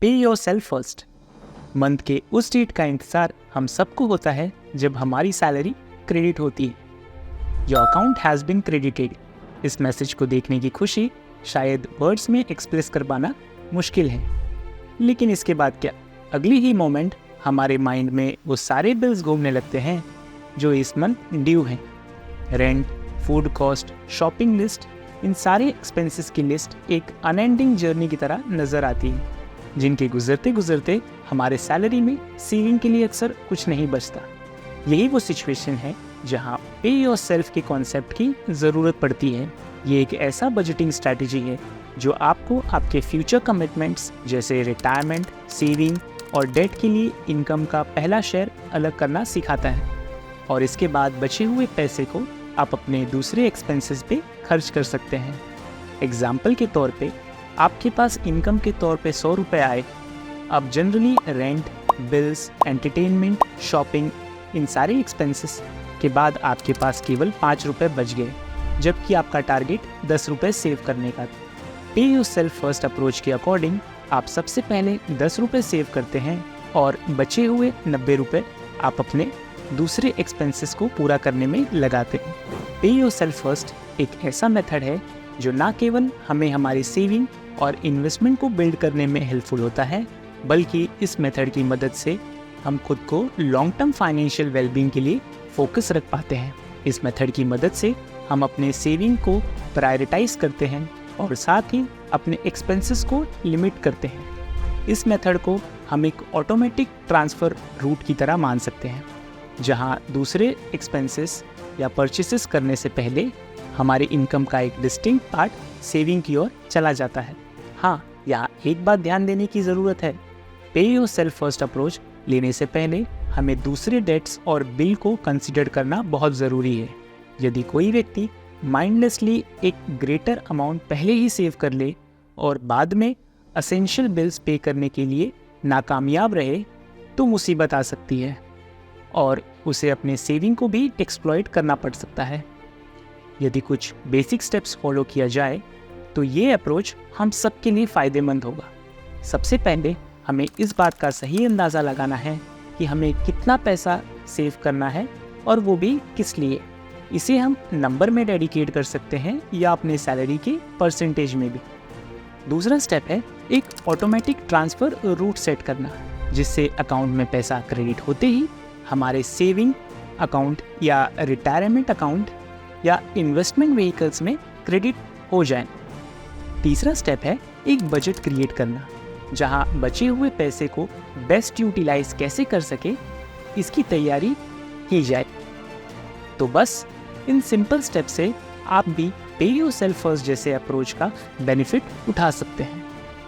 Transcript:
पे yourself first. Month के उस डेट का इंतज़ार हम सबको होता है जब हमारी सैलरी क्रेडिट होती है। Your account has been credited. इस मैसेज को देखने की खुशी शायद वर्ड्स में एक्सप्रेस कर पाना मुश्किल है। लेकिन इसके बाद क्या? अगली ही मोमेंट हमारे माइंड में वो सारे बिल्स घूमने लगते हैं जो इस मंथ ड्यू हैं। Rent, food cost, shopping list, इन सारे एक्सपेंसेस की लिस्ट एक अनएंडिंग जर्नी की तरह नज़र आती है, जिनके गुजरते गुजरते हमारे सैलरी में सेविंग के लिए अक्सर कुछ नहीं बचता। यही वो सिचुएशन है जहां पे योरसेल्फ के कॉन्सेप्ट की ज़रूरत पड़ती है। ये एक ऐसा बजटिंग स्ट्रैटेजी है जो आपको आपके फ्यूचर कमिटमेंट्स जैसे रिटायरमेंट, सेविंग और डेट के लिए इनकम का पहला शेयर अलग करना सिखाता है, और इसके बाद बचे हुए पैसे को आप अपने दूसरे एक्सपेंसेस पे खर्च कर सकते हैं। एग्जाम्पल के तौर पे आपके पास इनकम के तौर पे 100 रुपये आए। अब generally rent, bills, entertainment, shopping, इन सारे एक्सपेंसेस के बाद आपके पास केवल 5 रुपये बच गए, जबकि आपका टारगेट 10 रुपये सेव करने का था। पे योरसेल्फ फर्स्ट अप्रोच के अकॉर्डिंग आप सबसे पहले 10 रुपये सेव करते हैं और बचे हुए 90 रुपये आप अपने दूसरे एक्सपेंसेस को पूरा करने में लगाते हैं। पे योरसेल्फ फर्स्ट एक ऐसा मेथड है जो ना केवल हमें हमारी सेविंग और इन्वेस्टमेंट को बिल्ड करने में हेल्पफुल होता है, बल्कि इस मेथड की मदद से हम खुद को लॉन्ग टर्म फाइनेंशियल वेलबींग के लिए फोकस रख पाते हैं। इस मेथड की मदद से हम अपने सेविंग को प्रायोरिटाइज करते हैं और साथ ही अपने एक्सपेंसेस को लिमिट करते हैं। इस मेथड को हम एक ऑटोमेटिक ट्रांसफ़र रूट की तरह मान सकते हैं, जहां दूसरे एक्सपेंसेस या परचेसेस करने से पहले हमारी इनकम का एक डिस्टिंक्ट पार्ट सेविंग की ओर चला जाता है। हाँ, यहाँ एक बात ध्यान देने की ज़रूरत है। पे योरसेल्फ फर्स्ट अप्रोच लेने से पहले हमें दूसरे डेट्स और बिल को कंसिडर करना बहुत ज़रूरी है। यदि कोई व्यक्ति माइंडलेसली एक ग्रेटर अमाउंट पहले ही सेव कर ले और बाद में असेंशियल बिल्स पे करने के लिए नाकामयाब रहे, तो मुसीबत आ सकती है और उसे अपने सेविंग को भी एक्सप्लॉइट करना पड़ सकता है। यदि कुछ बेसिक स्टेप्स फॉलो किया जाए तो ये अप्रोच हम सबके लिए फ़ायदेमंद होगा। सबसे पहले हमें इस बात का सही अंदाज़ा लगाना है कि हमें कितना पैसा सेव करना है और वो भी किस लिए। इसे हम नंबर में डेडिकेट कर सकते हैं या अपने सैलरी के परसेंटेज में भी। दूसरा स्टेप है एक ऑटोमेटिक ट्रांसफ़र रूट सेट करना, जिससे अकाउंट में पैसा क्रेडिट होते ही हमारे सेविंग अकाउंट या रिटायरमेंट अकाउंट या इन्वेस्टमेंट व्हीकल्स में क्रेडिट हो जाए। तीसरा स्टेप है एक बजट क्रिएट करना, जहां बचे हुए पैसे को बेस्ट यूटिलाइज कैसे कर सके इसकी तैयारी की जाए। तो बस इन सिंपल स्टेप से आप भी पे योरसेल्फ फर्स्ट जैसे अप्रोच का बेनिफिट उठा सकते हैं।